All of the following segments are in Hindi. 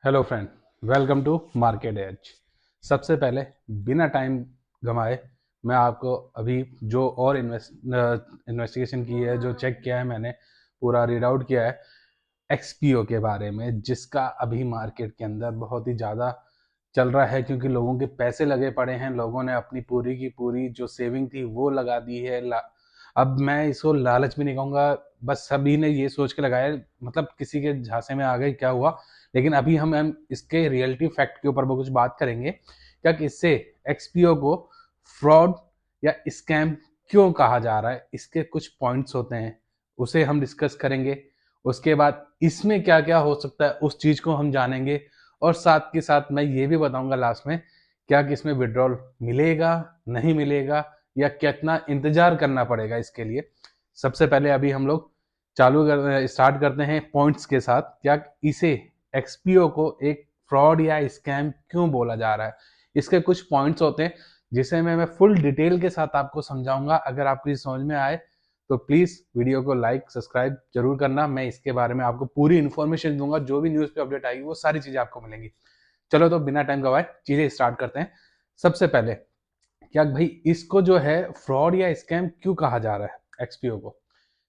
Hello friend, welcome to Market Edge. सबसे पहले बिना टाइम गंवाए मैं आपको अभी जो और इन्वेस्टिगेशन की है, जो चेक किया है, मैंने पूरा रीड आउट किया है एक्सपीओ के बारे में, जिसका अभी मार्केट के अंदर बहुत ही ज़्यादा चल रहा है क्योंकि लोगों के पैसे लगे पड़े हैं। लोगों ने अपनी पूरी की पूरी जो सेविंग थी वो लगा दी है। अब मैं इसको लालच भी नहीं कहूँगा, बस सभी ने ये सोच के लगाया, मतलब किसी के झांसे में आ गए क्या हुआ। लेकिन अभी हम इसके रियलिटी फैक्ट के ऊपर कुछ बात करेंगे। क्या इससे एक्सपीओ को फ्रॉड या स्कैम क्यों कहा जा रहा है, इसके कुछ पॉइंट्स होते हैं, उसे हम डिस्कस करेंगे। उसके बाद इसमें क्या क्या हो सकता है उस चीज को हम जानेंगे। और साथ के साथ मैं ये भी बताऊंगा लास्ट में, क्या कि इसमें विड्रॉल मिलेगा, नहीं मिलेगा, या कितना इंतजार करना पड़ेगा इसके लिए। सबसे पहले अभी हम लोग स्टार्ट करते हैं पॉइंट्स के साथ। क्या इसे एक्सपीओ को एक फ्रॉड या स्कैम क्यों बोला जा रहा है, इसके कुछ पॉइंट्स होते हैं जिसे मैं फुल डिटेल के साथ आपको समझाऊंगा। अगर आपको ये समझ में आए तो प्लीज वीडियो को लाइक सब्सक्राइब जरूर करना। मैं इसके बारे में आपको पूरी इन्फॉर्मेशन दूंगा, जो भी न्यूज पे अपडेट आएगी वो सारी चीजें आपको मिलेंगी। चलो तो बिना टाइम गवाए चीजें स्टार्ट करते हैं। सबसे पहले, क्या भाई इसको जो है फ्रॉड या स्कैम क्यों कहा जा रहा है एक्सपीओ को?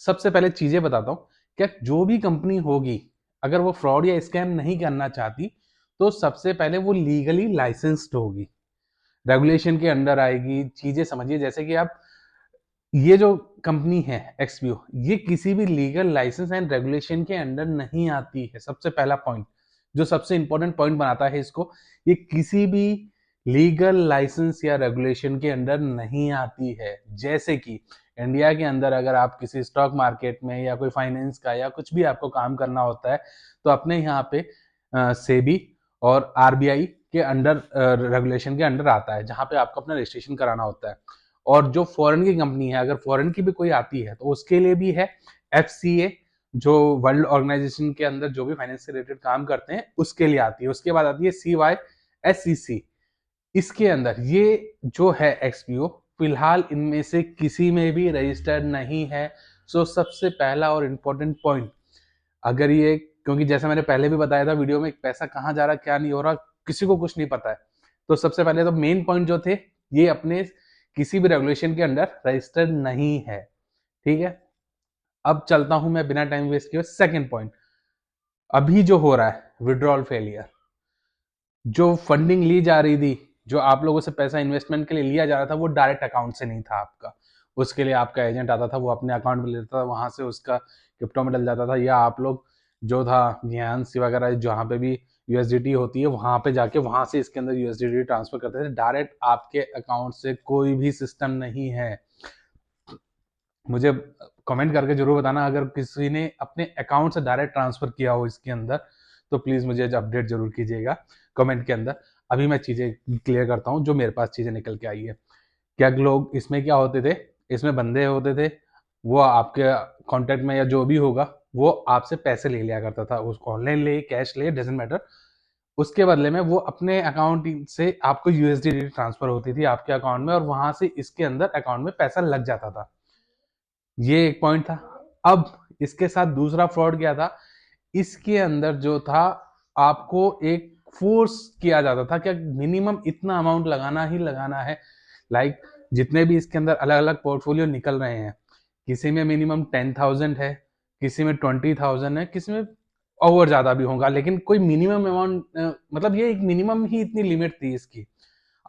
सबसे पहले चीजें बताता हूं। क्या जो भी कंपनी होगी, अगर वो फ्रॉड या स्कैम नहीं करना चाहती तो सबसे पहले वो लीगली लाइसेंस्ड होगी, रेगुलेशन के अंडर आएगी। चीजें समझिए, जैसे कि आप ये जो कंपनी है एक्सपीओ, ये किसी भी लीगल लाइसेंस एंड रेगुलेशन के अंडर नहीं आती है। सबसे पहला पॉइंट जो सबसे इंपॉर्टेंट पॉइंट बनाता है इसको, ये किसी भी लीगल लाइसेंस या रेगुलेशन के अंडर नहीं आती है। जैसे कि इंडिया के अंदर अगर आप किसी स्टॉक मार्केट में या कोई फाइनेंस का या कुछ भी आपको काम करना होता है तो अपने यहाँ पे सेबी और आरबीआई के अंडर रेगुलेशन के अंडर आता है, जहां पे आपको अपना रजिस्ट्रेशन कराना होता है। और जो फॉरेन की कंपनी है, अगर फॉरेन की भी कोई आती है तो उसके लिए भी है एफसीए, जो वर्ल्ड ऑर्गेनाइजेशन के अंदर जो भी फाइनेंस से रिलेटेड काम करते हैं उसके लिए आती है। उसके बाद आती है CYSEC। इसके अंदर ये जो है एक्सपीओ, फिलहाल इनमें से किसी में भी रजिस्टर्ड नहीं है। सो सबसे पहला और इम्पोर्टेंट पॉइंट, अगर ये, क्योंकि जैसे मैंने पहले भी बताया था वीडियो में, पैसा कहाँ जा रहा क्या नहीं हो रहा किसी को कुछ नहीं पता है। तो सबसे पहले तो मेन पॉइंट जो थे, ये अपने किसी भी रेगुलेशन के अंडर रजिस्टर्ड नहीं है। ठीक है, अब चलता हूं मैं बिना टाइम वेस्ट किए सेकंड पॉइंट। अभी जो हो रहा है विड्रॉल फेलियर, जो फंडिंग ली जा रही थी, जो आप लोगों से पैसा इन्वेस्टमेंट के लिए लिया जा रहा था, वो डायरेक्ट अकाउंट से नहीं था आपका। उसके लिए आपका एजेंट आता था, वो अपने अकाउंट में लेता था, वहां से उसका क्रिप्टो में डल जाता था, या आप लोग जो था सी वगैरह जहाँ पे भी यूएसडीटी होती है वहां पे जाके वहां से इसके अंदर यूएसडीटी ट्रांसफर करते थे डायरेक्ट आपके अकाउंट से। कोई भी सिस्टम नहीं है। मुझे कमेंट करके जरूर बताना अगर किसी ने अपने अकाउंट से डायरेक्ट ट्रांसफर किया हो इसके अंदर, तो प्लीज मुझे अपडेट जरूर कीजिएगा कमेंट के अंदर। अभी मैं चीजें क्लियर करता हूँ जो मेरे पास चीजें निकल के आई है। क्या लोग इसमें क्या होते थे, इसमें बंदे होते थे, वो आपके कांटेक्ट में या जो भी होगा वो आपसे पैसे ले लिया करता था, उसको ऑनलाइन ले कैश ले डजेंट मैटर। उसके बदले में वो अपने अकाउंट से आपको यूएसडी ट्रांसफर होती थी आपके अकाउंट में, और वहां से इसके अंदर अकाउंट में पैसा लग जाता था। ये एक पॉइंट था। अब इसके साथ दूसरा फ्रॉड क्या था, इसके अंदर जो था आपको एक फोर्स किया जाता था कि मिनिमम इतना अमाउंट लगाना ही लगाना है। लाइक जितने भी इसके अंदर अलग अलग पोर्टफोलियो निकल रहे हैं, किसी में मिनिमम 10,000 है, किसी में 20,000 है, किसी में और ज्यादा भी होगा, लेकिन कोई मिनिमम अमाउंट, मतलब ये एक मिनिमम ही इतनी लिमिट थी इसकी।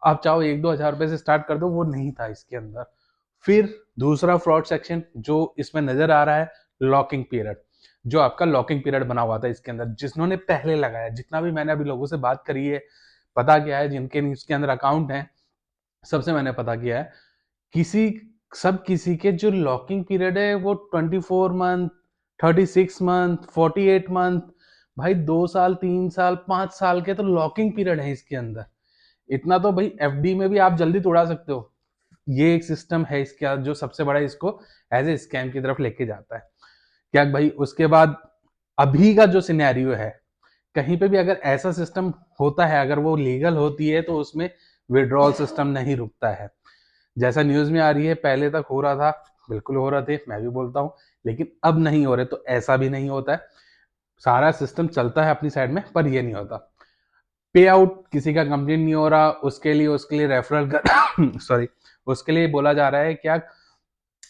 आप चाहो 1-2 हज़ार रुपए से स्टार्ट कर दो, वो नहीं था इसके अंदर। फिर दूसरा फ्रॉड सेक्शन जो इसमें नजर आ रहा है, लॉकिंग पीरियड। जो आपका लॉकिंग पीरियड बना हुआ था इसके अंदर, जिन्होंने पहले लगाया, जितना भी मैंने अभी लोगों से बात करी है, पता क्या है, जिनके इसके अंदर अकाउंट है, सबसे मैंने पता किया है, किसी किसी के जो लॉकिंग पीरियड है वो 24 मंथ, 36 मंथ, 48 मंथ, भाई 2 साल, 3 साल, 5 साल के तो लॉकिंग पीरियड है इसके अंदर। इतना तो भाई एफडी में भी आप जल्दी तोड़ा सकते हो। ये एक सिस्टम है इसका जो सबसे बड़ा इसको एज ए स्कैम की तरफ लेके जाता है। क्या भाई उसके बाद अभी का जो सिनेरियो है, कहीं पे भी अगर ऐसा सिस्टम होता है, अगर वो लीगल होती है, तो उसमें विड्रॉल सिस्टम नहीं रुकता है। जैसा न्यूज में आ रही है, पहले तक हो रहा था, बिल्कुल हो रहा थे, मैं भी बोलता हूं, लेकिन अब नहीं हो रहे, तो ऐसा भी नहीं होता है। सारा सिस्टम चलता है अपनी साइड में, पर ये नहीं होता। पे आउट किसी का कंप्लीट नहीं हो रहा, उसके लिए रेफरल कर सॉरी, उसके लिए बोला जा रहा है क्या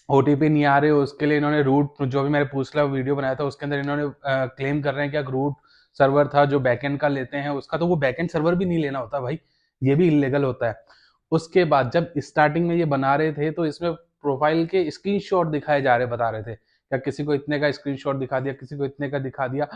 ओटीपी नहीं आ रहे, उसके लिए इन्होंने रूट, जो भी मैंने पूछला वीडियो बनाया था उसके अंदर इन्होंने क्लेम कर रहे हैं कि रूट सर्वर था जो बैकएंड का लेते हैं उसका, तो वो बैकएंड सर्वर भी नहीं लेना होता भाई, ये भी इलीगल होता है। उसके बाद जब स्टार्टिंग में ये बना रहे थे तो इसमें प्रोफाइल के स्क्रीनशॉट दिखाए जा रहे, बता रहे थे क्या किसी को इतने का स्क्रीनशॉट दिखा दिया, किसी को इतने का दिखा दिया।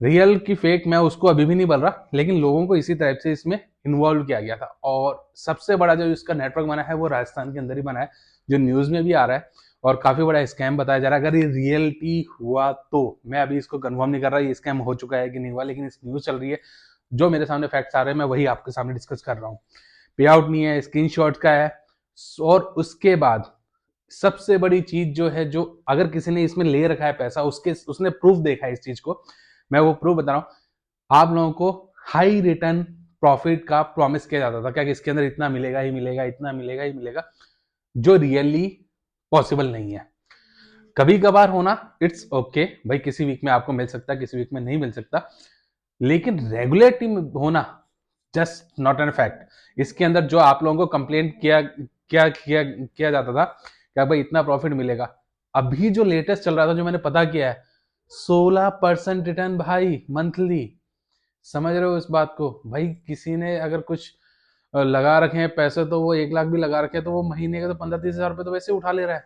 रियल की फेक मैं उसको अभी भी नहीं बोल रहा, लेकिन लोगों को इसी टाइप से इसमें इन्वॉल्व किया गया था। और सबसे बड़ा जो इसका नेटवर्क बना है वो राजस्थान के अंदर ही बना है, जो न्यूज में भी आ रहा है और काफी बड़ा स्कैम बताया जा रहा है। अगर ये रियलिटी हुआ तो, मैं अभी इसको कंफर्म नहीं कर रहा ये स्कैम हो चुका है कि नहीं हुआ, लेकिन इस न्यूज चल रही है, जो मेरे सामने फैक्ट्स आ रहे हैं मैं वही आपके सामने डिस्कस कर रहा हूँ। पे आउट नहीं है, स्क्रीनशॉट का है। और उसके बाद सबसे बड़ी चीज जो है, जो अगर किसी ने इसमें ले रखा है पैसा, उसने प्रूफ देखा है इस चीज को, मैं वो प्रूफ बता रहा हूं आप लोगों को। हाई रिटर्न प्रॉफिट का प्रॉमिस किया जाता था क्या कि इसके अंदर इतना मिलेगा ही मिलेगा, इतना मिलेगा ही मिलेगा, जो रियली पॉसिबल नहीं है। कभी कभार होना इट्स ओके भाई, किसी वीक में आपको मिल सकता है, किसी वीक में नहीं मिल सकता, लेकिन रेगुलरिटी होना जस्ट नॉट एन फैक्ट। इसके अंदर जो आप लोगों को कंप्लेंट किया जाता था क्या भाई इतना प्रॉफिट मिलेगा, अभी जो लेटेस्ट चल रहा था जो मैंने पता किया है 16% रिटर्न भाई मंथली। समझ रहे हो इस बात को भाई? किसी ने अगर कुछ लगा रखे हैं पैसे तो वो 1 लाख भी लगा रखे हैं तो वो महीने का तो 15-30 हजार रुपए तो वैसे उठा ले रहा है।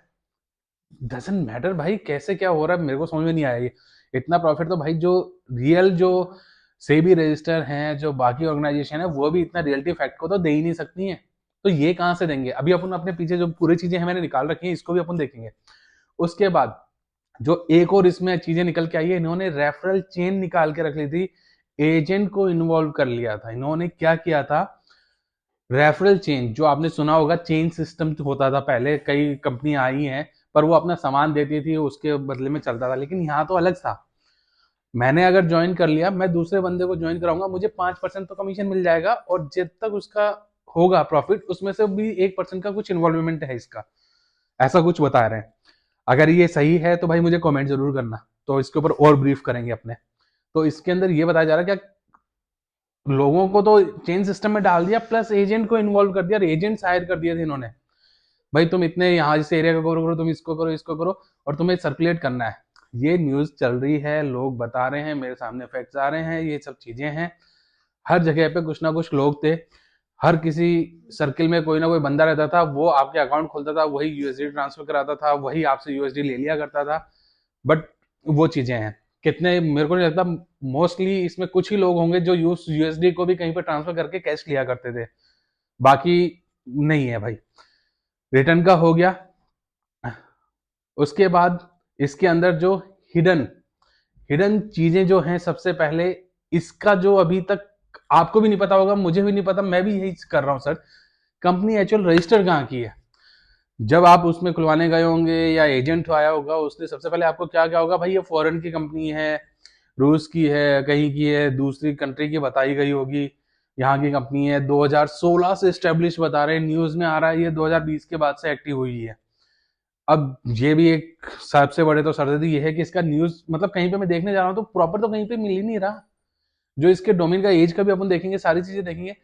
डजेंट मैटर भाई कैसे क्या हो रहा है, मेरे को समझ में नहीं आया ये। इतना प्रॉफिट तो भाई जो रियल जो सेबी रजिस्टर हैं, जो बाकी ऑर्गेनाइजेशन है, वो भी इतना रियलिटी फैक्ट को तो दे ही नहीं सकती हैं। तो ये कहां से देंगे? अभी अपन अपने पीछे जो पूरी चीजें हैं मैंने निकाल रखी हैं, इसको भी अपन देखेंगे। उसके बाद जो एक और इसमें चीजें निकल के आई है, इन्होंने रेफरल चेन निकाल के रख ली थी, एजेंट को इन्वॉल्व कर लिया था। इन्होंने क्या किया था, रेफरल चेन जो आपने सुना होगा, चेन सिस्टम होता था पहले, कई कंपनी आई हैं पर वो अपना सामान देती थी उसके बदले में चलता था, लेकिन यहाँ तो अलग था। मैंने अगर ज्वाइन कर लिया, मैं दूसरे बंदे को ज्वाइन कराऊंगा, मुझे 5% तो कमीशन मिल जाएगा और जब तक उसका होगा प्रॉफिट उसमें से भी 1% का कुछ इन्वॉल्वमेंट है इसका, ऐसा कुछ बता रहे हैं। अगर ये सही है तो भाई मुझे कमेंट जरूर करना, तो इसके ऊपर और ब्रीफ करेंगे अपने। तो इसके अंदर ये बताया जा रहा है क्या लोगों को तो चेन सिस्टम में डाल दिया, प्लस एजेंट को इन्वॉल्व कर दिया, एजेंट्स हायर कर दिए थे इन्होंने। भाई तुम इतने यहाँ इस एरिया का करो, तुम इसको करो, इसको करो, और तुम्हें सर्कुलेट करना है। ये न्यूज चल रही है, लोग बता रहे हैं, मेरे सामने फैक्ट्स आ रहे हैं, ये सब चीजें हैं। हर जगह पे कुछ ना कुछ लोग थे, हर किसी सर्किल में कोई ना कोई बंदा रहता था, वो आपके अकाउंट खोलता था, वही यूएसडी ट्रांसफर कराता था, वही आपसे यूएसडी ले लिया करता था। बट वो चीजें हैं, कितने मेरे को नहीं लगता, मोस्टली इसमें कुछ ही लोग होंगे जो यूएसडी को भी कहीं पर ट्रांसफर करके कैश लिया करते थे, बाकी नहीं है भाई। रिटर्न का हो गया। उसके बाद इसके अंदर जो हिडन हिडन चीजें जो हैं, सबसे पहले इसका जो अभी तक आपको भी नहीं पता होगा, मुझे भी नहीं पता, मैं भी यही कर रहा हूं सर, कंपनी एक्चुअल रजिस्टर कहाँ की है। जब आप उसमें खुलवाने गए होंगे या एजेंट आया होगा, उसने सबसे पहले आपको क्या क्या होगा, भाई ये फॉरेन की कंपनी है, रूस की है, कहीं की है, दूसरी कंट्री की बताई गई होगी, यहाँ की कंपनी है, 2016 से स्टेब्लिश बता रहे हैं, न्यूज में आ रहा है ये 2020 के बाद से एक्टिव हुई है। अब ये भी एक सबसे बड़े तो सरदर्दी ये है कि इसका न्यूज मतलब कहीं पे मैं देखने जा रहा हूँ तो प्रॉपर तो कहीं पे मिल ही नहीं रहा। जो इसके डोमेन का एज का भी अपन देखेंगे, सारी चीजें देखेंगे,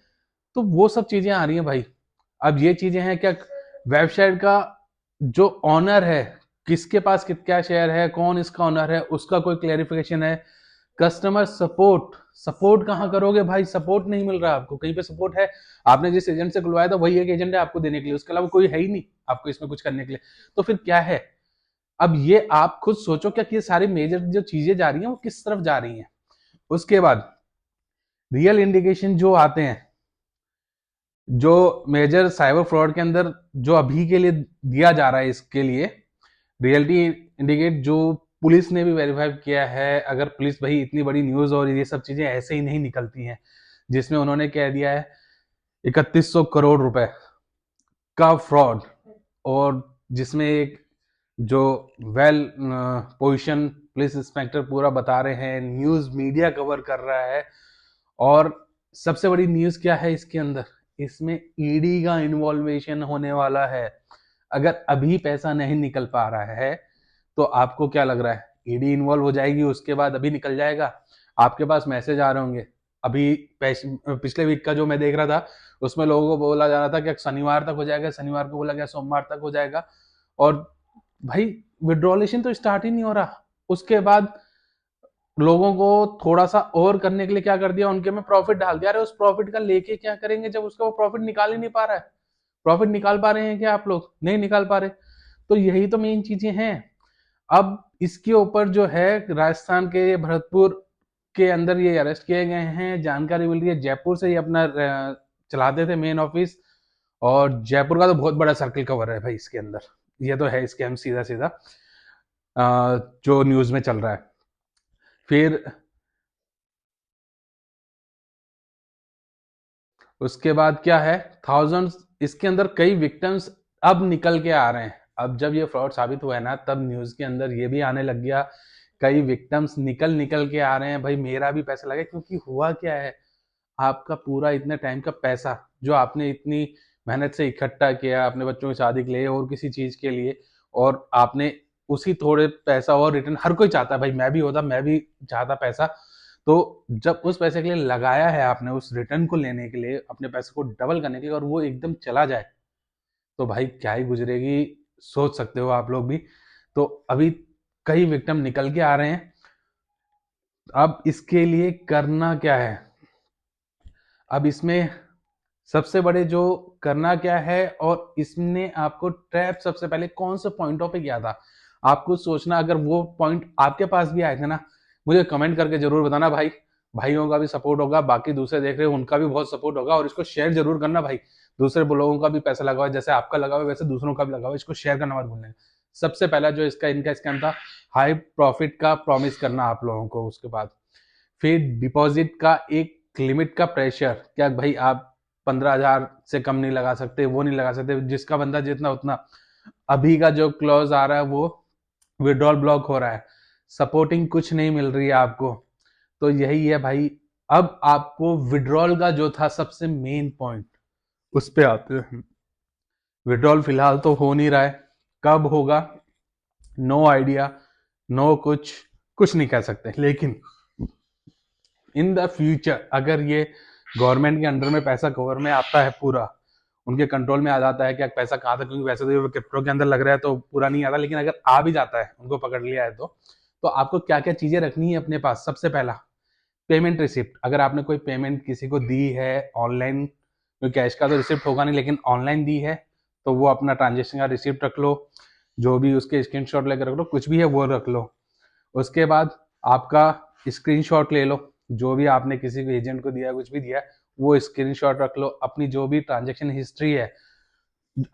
तो वो सब चीजें आ रही हैं भाई। अब ये चीजें हैं क्या, वेबसाइट का जो ऑनर है, किसके पास क्या शेयर है, कौन इसका ऑनर है, उसका कोई क्लैरिफिकेशन है। कस्टमर सपोर्ट, सपोर्ट कहाँ करोगे भाई? सपोर्ट नहीं मिल रहा आपको कहीं पे। सपोर्ट है, आपने जिस एजेंट से खुलवाया था वही एक एजेंट है आपको देने के लिए, उसके अलावा कोई है ही नहीं आपको इसमें कुछ करने के लिए, तो फिर क्या है? अब ये आप खुद सोचो क्या कि ये सारी मेजर जो चीजें जा रही हैं वो किस तरफ जा रही हैं। उसके बाद रियल इंडिकेशन जो आते हैं, जो मेजर साइबर फ्रॉड के अंदर जो अभी के लिए दिया जा रहा है, इसके लिए रियलिटी इंडिकेट जो पुलिस ने भी वेरीफाई किया है। अगर पुलिस भाई, इतनी बड़ी न्यूज और ये सब चीजें ऐसे ही नहीं निकलती हैं, जिसमें उन्होंने कह दिया है 3100 करोड़ रुपए का फ्रॉड, और जिसमें एक जो वेल पोजिशन पुलिस इंस्पेक्टर पूरा बता रहे हैं, न्यूज मीडिया कवर कर रहा है। और सबसे बड़ी न्यूज क्या है इसके अंदर, इसमें ईडी का इन्वॉल्वेशन होने वाला है। अगर अभी पैसा नहीं निकल पा रहा है तो आपको क्या लग रहा है, ईडी इन्वॉल्व हो जाएगी, उसके बाद अभी निकल जाएगा, आपके पास मैसेज आ रहे होंगे। अभी पिछले वीक का जो मैं देख रहा था, उसमें लोगों को बोला जा रहा था कि शनिवार तक हो जाएगा, शनिवार को बोला गया सोमवार तक हो जाएगा, और भाई विड्रॉलेशन तो स्टार्ट ही नहीं हो रहा। उसके बाद लोगों को थोड़ा सा और करने के लिए क्या कर दिया, उनके में प्रॉफिट डाल दिया। अरे उस प्रॉफिट का लेके क्या करेंगे जब उसका वो प्रॉफिट निकाल ही नहीं पा रहा है। प्रॉफिट निकाल पा रहे हैं क्या आप लोग? नहीं निकाल पा रहे। तो यही तो मेन चीजें हैं। अब इसके ऊपर जो है, राजस्थान के भरतपुर के अंदर ये अरेस्ट किए गए हैं। जानकारी मिल रही है जयपुर से ही अपना चलाते थे मेन ऑफिस, और जयपुर का तो बहुत बड़ा सर्कल कवर है भाई इसके अंदर। ये तो है स्कैम सीधा सीधा जो न्यूज में चल रहा है। फिर उसके बाद क्या है, थाउजेंड्स इसके अंदर कई विक्टिम्स अब निकल के आ रहे हैं। अब जब ये फ्रॉड साबित हुआ है ना, तब न्यूज के अंदर ये भी आने लग गया, कई विक्टिम्स निकल निकल के आ रहे हैं, भाई मेरा भी पैसा लगा। क्योंकि हुआ क्या है, आपका पूरा इतने टाइम का पैसा जो आपने इतनी मेहनत से इकट्ठा किया अपने बच्चों की शादी के लिए और किसी चीज के लिए, और आपने उसी थोड़े पैसा और रिटर्न, हर कोई चाहता है भाई, मैं भी होता, मैं भी चाहता पैसा। तो जब उस पैसे के लिए लगाया है आपने, उस रिटर्न को लेने के लिए, अपने पैसे को डबल करने के लिए, और वो एकदम चला जाए, तो भाई क्या ही गुजरेगी, सोच सकते हो आप लोग भी। तो अभी कई विक्टिम निकल के आ रहे हैं। अब इसके लिए करना क्या है, अब इसमें सबसे बड़े जो करना क्या है, और इसने आपको ट्रैप सबसे पहले कौन से पॉइंटों पे किया था, आपको सोचना। अगर वो पॉइंट आपके पास भी आए थे ना, मुझे कमेंट करके जरूर बताना भाई। भाइयों का भी सपोर्ट होगा, बाकी दूसरे देख रहे हो उनका भी बहुत सपोर्ट होगा, और इसको शेयर जरूर करना भाई। दूसरे लोगों का भी पैसा लगा हुआ है, जैसे आपका लगा हुआ है वैसे दूसरों का भी लगा हुआ है, इसको शेयर करना मत भूलना। सबसे पहला जो इनका स्कैम था, हाई प्रॉफिट का प्रॉमिस करना आप लोगों को। उसके बाद फिर डिपॉजिट का एक लिमिट का प्रेशर, क्या भाई आप 15,000 से कम नहीं लगा सकते, वो नहीं लगा सकते, जिसका बंदा जितना उतना। अभी का जो क्लॉज आ रहा है वो विड्रॉल ब्लॉक हो रहा है, सपोर्टिंग कुछ नहीं मिल रही है आपको। तो यही है भाई। अब आपको विड्रॉल का जो था सबसे मेन पॉइंट, उस पे आते हैं। विड्रॉल फिलहाल तो हो नहीं रहा है, कब होगा नो आइडिया, नो कुछ नहीं कह सकते। लेकिन इन द फ्यूचर अगर ये गवर्नमेंट के अंडर में पैसा कवर में आता है, पूरा उनके कंट्रोल में आ जाता है, क्या पैसा कहाँ था, क्योंकि वैसे तो ये क्रिप्टो के अंदर लग रहा है तो पूरा नहीं आता, लेकिन अगर आ भी जाता है, उनको पकड़ लिया है, तो आपको क्या क्या चीजें रखनी है अपने पास। सबसे पहला, पेमेंट रिसिप्ट। अगर आपने कोई पेमेंट किसी को दी है ऑनलाइन, कोई कैश का तो रिसिप्ट होगा नहीं, लेकिन ऑनलाइन दी है, तो वो अपना ट्रांजेक्शन का रिसिप्ट रख लो, जो भी उसके स्क्रीनशॉट लेकर रख लो, कुछ भी है वो रख लो। उसके बाद आपका स्क्रीनशॉट ले लो, जो भी आपने किसी को एजेंट को दिया, कुछ भी दिया, वो स्क्रीनशॉट रख लो। अपनी जो भी ट्रांजेक्शन हिस्ट्री है,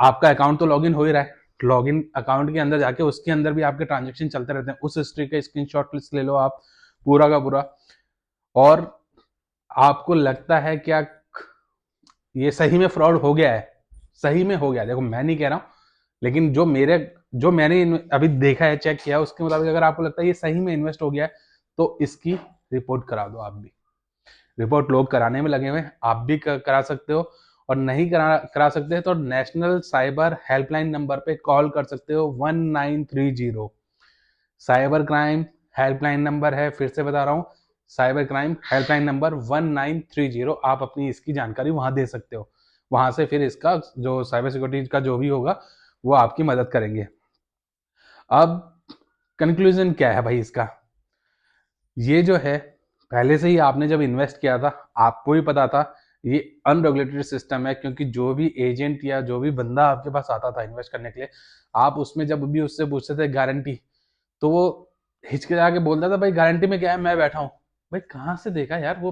आपका अकाउंट तो लॉगिन हो ही रहा है, लॉगिन अकाउंट के अंदर जाके उसके अंदर भी आपके ट्रांजेक्शन चलते रहते हैं, उस हिस्ट्री का स्क्रीनशॉट ले लो आप, पूरा का पूरा। और आपको लगता है क्या ये सही में फ्रॉड हो गया है, सही में हो गया, देखो मैं नहीं कह रहा हूं, लेकिन जो मैंने अभी देखा है, चेक किया, उसके मुताबिक अगर आपको लगता है ये सही में इन्वेस्ट हो गया है, तो इसकी रिपोर्ट करा दो। आप भी रिपोर्ट लोग कराने में लगे हुए हैं, आप भी करा सकते हो। और नहीं करा सकते तो नेशनल साइबर हेल्पलाइन नंबर पे कॉल कर सकते हो, 1930। साइबर क्राइम हेल्पलाइन नंबर है, फिर से बता रहा हूँ, साइबर क्राइम हेल्पलाइन नंबर 1930। आप अपनी इसकी जानकारी वहां दे सकते हो, वहां से फिर इसका जो साइबर सिक्योरिटी का जो भी होगा वो आपकी मदद करेंगे। अब कंक्लूजन क्या है भाई इसका, ये जो है, पहले से ही आपने जब इन्वेस्ट किया था, आपको भी पता था ये अनरेगुलेटेड सिस्टम है, क्योंकि जो भी एजेंट या जो भी बंदा आपके पास आता था इन्वेस्ट करने के लिए, आप उसमें जब भी उससे पूछते थे गारंटी, तो वो हिचकिचा के बोलता था भाई गारंटी में क्या है, मैं बैठा हूं। भाई कहाँ से देखा यार वो